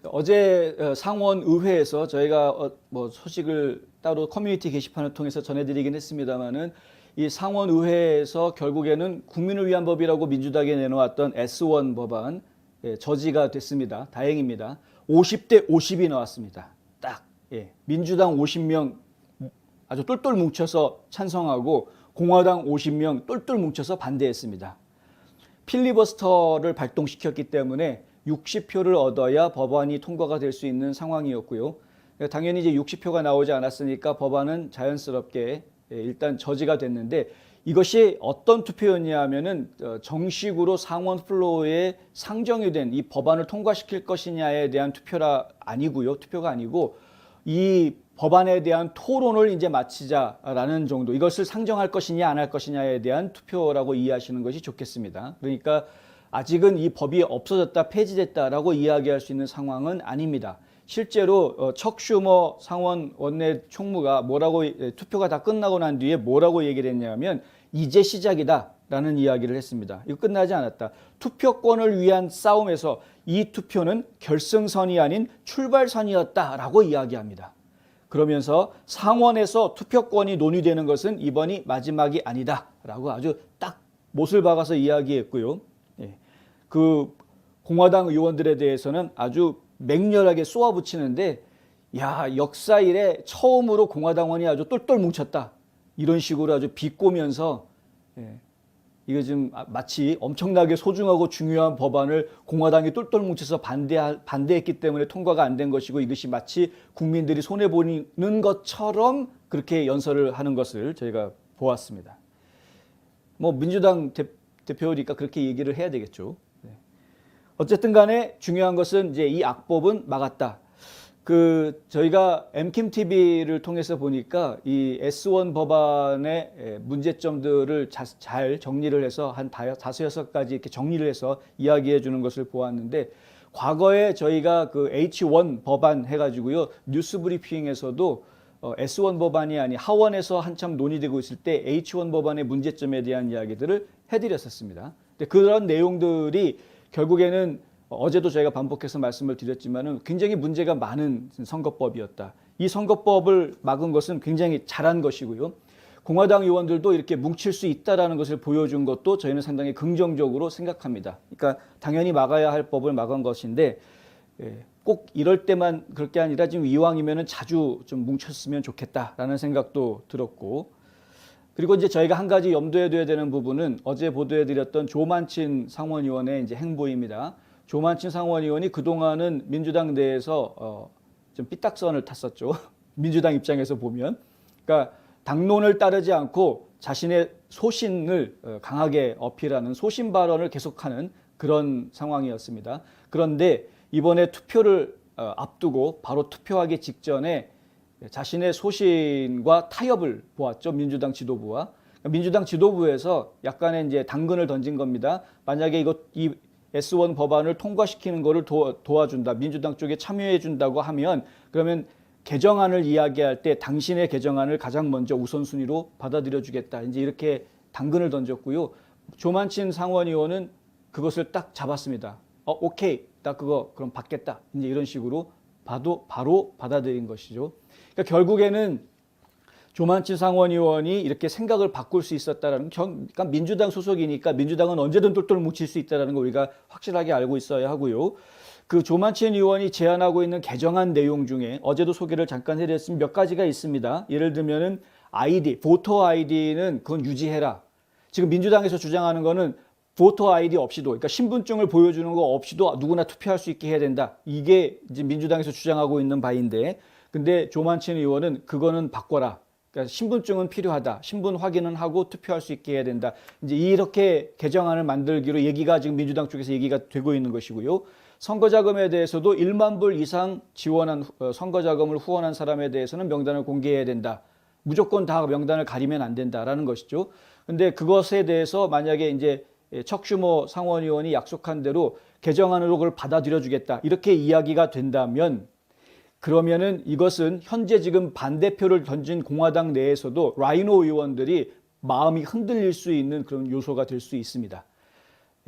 어제 상원의회에서 저희가 뭐 소식을 따로 커뮤니티 게시판을 통해서 전해드리긴 했습니다만은 이 상원의회에서 결국에는 국민을 위한 법이라고 민주당이 내놓았던 S1 법안 저지가 됐습니다. 다행입니다. 50대 50이 나왔습니다. 딱 민주당 50명 아주 똘똘 뭉쳐서 찬성하고 공화당 50명 똘똘 뭉쳐서 반대했습니다. 필리버스터를 발동시켰기 때문에 60표를 얻어야 법안이 통과가 될 수 있는 상황이었고요. 당연히 이제 60표가 나오지 않았으니까 법안은 자연스럽게 일단 저지가 됐는데, 이것이 어떤 투표였냐 하면은 정식으로 상원 플로어에 상정이 된 이 법안을 통과시킬 것이냐에 대한 투표가 아니고 이 법안에 대한 토론을 이제 마치자라는 정도, 이것을 상정할 것이냐 안 할 것이냐에 대한 투표라고 이해하시는 것이 좋겠습니다. 그러니까 아직은 이 법이 없어졌다, 폐지됐다라고 이야기할 수 있는 상황은 아닙니다. 실제로 척 슈머 상원 원내 총무가 투표가 다 끝나고 난 뒤에 뭐라고 얘기를 했냐면 이제 시작이다라는 이야기를 했습니다. 이거 끝나지 않았다. 투표권을 위한 싸움에서 이 투표는 결승선이 아닌 출발선이었다라고 이야기합니다. 그러면서 상원에서 투표권이 논의되는 것은 이번이 마지막이 아니다라고 아주 딱 못을 박아서 이야기했고요. 그 공화당 의원들에 대해서는 아주 맹렬하게 쏘아붙이는데, 야, 역사 이래 처음으로 공화당원이 아주 똘똘 뭉쳤다, 이런 식으로 아주 비꼬면서 이거 지금 마치 엄청나게 소중하고 중요한 법안을 공화당이 똘똘 뭉쳐서 반대했기 때문에 통과가 안 된 것이고, 이것이 마치 국민들이 손해보는 것처럼 그렇게 연설을 하는 것을 저희가 보았습니다. 뭐 민주당 대표니까 그렇게 얘기를 해야 되겠죠. 어쨌든 간에 중요한 것은 이제 이 악법은 막았다. 저희가 엠킴TV를 통해서 보니까 이 S1 법안의 문제점들을 잘 정리를 해서 한 5-6가지 이렇게 정리를 해서 이야기해 주는 것을 보았는데, 과거에 저희가 그 H1 법안 해가지고요, 뉴스 브리핑에서도 S1 법안이 아닌 하원에서 한참 논의되고 있을 때 H1 법안의 문제점에 대한 이야기들을 해드렸었습니다. 근데 그런 내용들이 결국에는 어제도 저희가 반복해서 말씀을 드렸지만은 굉장히 문제가 많은 선거법이었다. 이 선거법을 막은 것은 굉장히 잘한 것이고요. 공화당 의원들도 이렇게 뭉칠 수 있다라는 것을 보여준 것도 저희는 상당히 긍정적으로 생각합니다. 그러니까 당연히 막아야 할 법을 막은 것인데, 꼭 이럴 때만 그럴 게 아니라 지금 이왕이면은 자주 좀 뭉쳤으면 좋겠다라는 생각도 들었고, 그리고 이제 저희가 한 가지 염두에 둬야 되는 부분은 어제 보도해드렸던 조만친 상원의원의 이제 행보입니다. 조만친 상원의원이 그동안은 민주당 내에서 좀 삐딱선을 탔었죠. 민주당 입장에서 보면. 그러니까 당론을 따르지 않고 자신의 소신을 강하게 어필하는 소신 발언을 계속하는 그런 상황이었습니다. 그런데 이번에 투표를 앞두고 바로 투표하기 직전에 자신의 소신과 타협을 보았죠. 민주당 지도부와. 민주당 지도부에서 약간의 이제 당근을 던진 겁니다. 만약에 이 S1 법안을 통과시키는 것을 도와준다, 민주당 쪽에 참여해 준다고 하면, 그러면 개정안을 이야기할 때 당신의 개정안을 가장 먼저 우선순위로 받아들여 주겠다, 이제 이렇게 당근을 던졌고요. 조만친 상원의원은 그것을 딱 잡았습니다. 오케이, 나 그거 그럼 받겠다, 이제 이런 식으로 바로 받아들인 것이죠. 그러니까 결국에는 조만친 상원의원이 이렇게 생각을 바꿀 수 있었다라는, 그러니까 민주당 소속이니까 민주당은 언제든 똘똘 뭉칠 수 있다는 거 우리가 확실하게 알고 있어야 하고요. 그 조만친 의원이 제안하고 있는 개정안 내용 중에 어제도 소개를 잠깐 해드렸으면 몇 가지가 있습니다. 예를 들면은 보터 아이디는 그건 유지해라. 지금 민주당에서 주장하는 거는 보터 아이디 없이도, 그러니까 신분증을 보여주는 거 없이도 누구나 투표할 수 있게 해야 된다. 이게 이제 민주당에서 주장하고 있는 바인데, 근데 조만친 의원은 그거는 바꿔라. 그러니까 신분증은 필요하다. 신분 확인은 하고 투표할 수 있게 해야 된다. 이제 이렇게 개정안을 만들기로 얘기가 지금 민주당 쪽에서 얘기가 되고 있는 것이고요. 선거자금에 대해서도 1만 불 이상 지원한 선거자금을 후원한 사람에 대해서는 명단을 공개해야 된다. 무조건 다 명단을 가리면 안 된다라는 것이죠. 근데 그것에 대해서 만약에 이제 척 슈머 상원의원이 약속한 대로 개정안으로 그걸 받아들여 주겠다, 이렇게 이야기가 된다면, 그러면은 이것은 현재 지금 반대표를 던진 공화당 내에서도 라이노 의원들이 마음이 흔들릴 수 있는 그런 요소가 될 수 있습니다.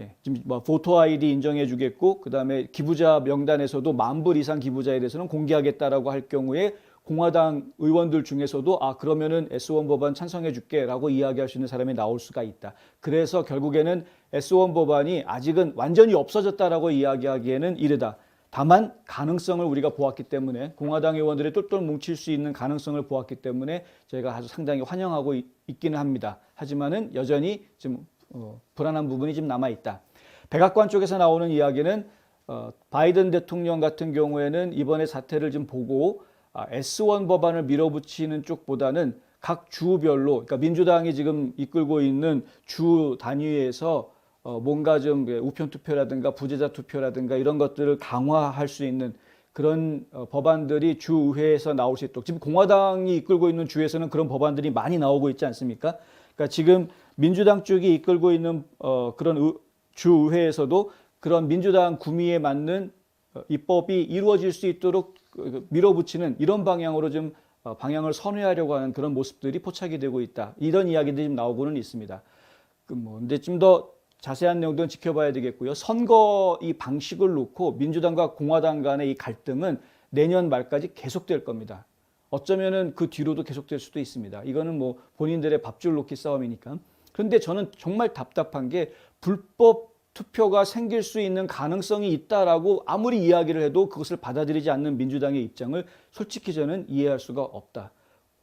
예, 지금 뭐 포토 아이디 인정해주겠고, 그 다음에 기부자 명단에서도 10,000불 이상 기부자에 대해서는 공개하겠다라고 할 경우에 공화당 의원들 중에서도 그러면은 S1 법안 찬성해줄게라고 이야기할 수 있는 사람이 나올 수가 있다. 그래서 결국에는 S1 법안이 아직은 완전히 없어졌다라고 이야기하기에는 이르다. 다만 가능성을 우리가 보았기 때문에, 공화당 의원들이 똘똘 뭉칠 수 있는 가능성을 보았기 때문에 저희가 아주 상당히 환영하고 있기는 합니다. 하지만은 여전히 좀 불안한 부분이 좀 남아 있다. 백악관 쪽에서 나오는 이야기는 바이든 대통령 같은 경우에는 이번에 사태를 좀 보고 S1 법안을 밀어붙이는 쪽보다는 각 주별로, 그러니까 민주당이 지금 이끌고 있는 주 단위에서 뭔가 좀 우편 투표라든가 부재자 투표라든가 이런 것들을 강화할 수 있는 그런 법안들이 주의회에서 나올 수 있도록, 지금 공화당이 이끌고 있는 주에서는 그런 법안들이 많이 나오고 있지 않습니까? 그러니까 지금 민주당 쪽이 이끌고 있는 그런 주의회에서도 그런 민주당 구미에 맞는 입법이 이루어질 수 있도록 밀어붙이는 이런 방향으로 좀 방향을 선회하려고 하는 그런 모습들이 포착이 되고 있다. 이런 이야기들이 좀 나오고는 있습니다. 근데 좀 더 자세한 내용들은 지켜봐야 되겠고요. 선거 이 방식을 놓고 민주당과 공화당 간의 이 갈등은 내년 말까지 계속될 겁니다. 어쩌면은 그 뒤로도 계속될 수도 있습니다. 이거는 뭐 본인들의 밥줄 놓기 싸움이니까. 그런데 저는 정말 답답한 게 불법 투표가 생길 수 있는 가능성이 있다라고 아무리 이야기를 해도 그것을 받아들이지 않는 민주당의 입장을 솔직히 저는 이해할 수가 없다.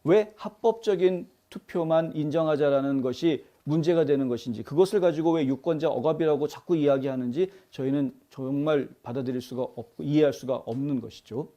왜 합법적인 투표만 인정하자라는 것이 문제가 되는 것인지, 그것을 가지고 왜 유권자 억압이라고 자꾸 이야기하는지 저희는 정말 받아들일 수가 없고 이해할 수가 없는 것이죠.